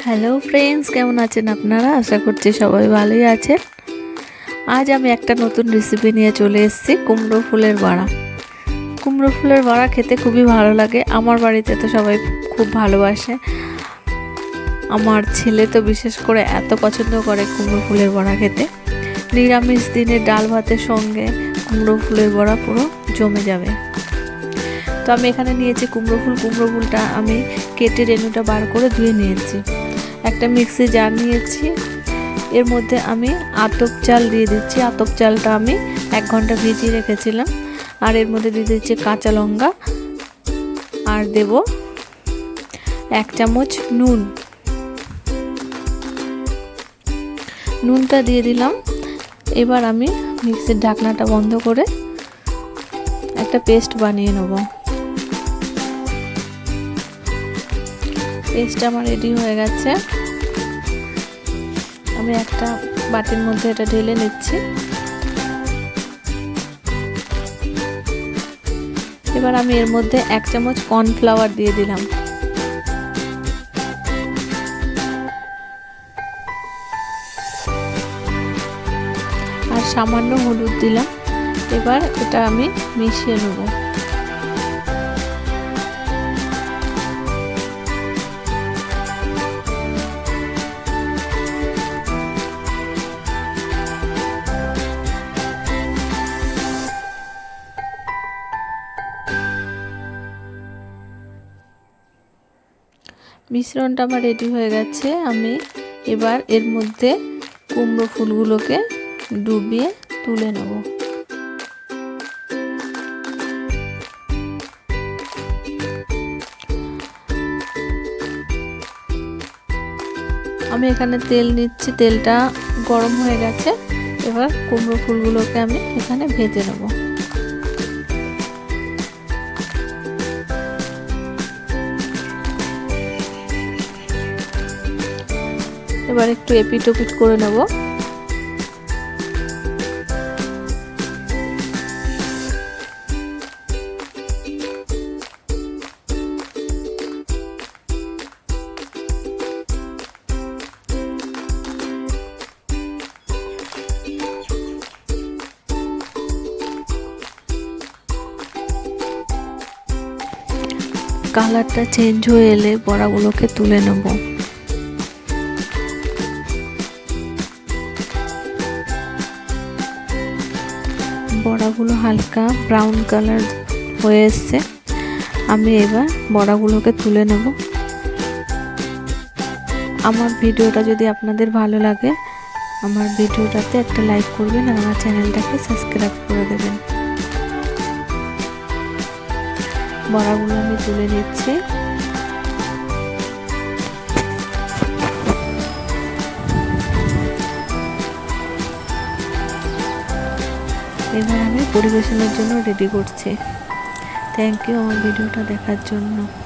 Hello friends, কেমন আছেন আপনারা? আশা করছি সবাই ভালোই আছেন। আজ আমি একটা নতুন রেসিপি নিয়ে চলে এসেছি, কুমড়ো ফুলের বড়া। কুমড়ো ফুলের বড়া খেতে খুবই ভালো লাগে। আমার বাড়িতে তো সবাই খুব ভালোবাসে। আমার ছেলে তো বিশেষ করে এত পছন্দ করে কুমড়ো ফুলের বড়া খেতে। নিরামিষ দিনে ডাল ভাতের সঙ্গে কুমড়ো ফুলের বড়া পুরো জমে যাবে। তো আমি এখানে নিয়েছি কুমড়ো ফুলটা আমি কেটে রেণুটা বার করে ধুয়ে নিয়েছি। একটা মিক্সি জার নিয়েছি, এর মধ্যে আমি আতপ চাল দিয়ে দিচ্ছি। আতপ চালটা আমি 1 ঘন্টা ভিজিয়ে রেখেছিলাম। আর এর মধ্যে দিয়ে দিচ্ছি কাঁচা লঙ্কা, আর দেব 1 চামচ নুনটা দিয়ে দিলাম। এবার আমি মিক্সির ঢাকনাটা বন্ধ করে একটা পেস্ট বানিয়ে নেব। পেস্টটা আমার রেডি হয়ে গেছে। আমি একটা বাটির মধ্যে এটা ঢেলে নিচ্ছি। এবার আমি এর মধ্যে 1 চামচ কর্নফ্লাওয়ার দিয়ে দিলাম। আর সামান্য হলুদ দিলাম। এবার এটা আমি মিশিয়ে নেব। মিশ্রণটা আমার রেডি হয়ে গেছে। আমি এবার এর মধ্যে কুমড়ো ফুলগুলোকে ডুবিয়ে তুলে নেব। আমি এখানে তেল নিচ্ছি, তেলটা গরম হয়ে গেছে। এবার কুমড়ো ফুলগুলোকে আমি এখানে ভেজে নেব। এবার একটু এপিট ওপিট করে নেব। কালারটা চেঞ্জ হয়ে এলে বড়াগুলোকে তুলে নেব। বড়াগুলো হালকা ব্রাউন কালার হয়ে এসছে। আমি এবার বড়াগুলোকে তুলে নেব। আমার ভিডিওটা যদি আপনাদের ভালো লাগে, আমার ভিডিওটাতে একটা লাইক করবেন আর আমার চ্যানেলটাকে সাবস্ক্রাইব করে দেবেন। বড়াগুলো আমি তুলে নিচ্ছি। এবার আমি পরিবেশনের জন্য রেডি করছি। থ্যাংক ইউ আমার ভিডিওটা দেখার জন্য।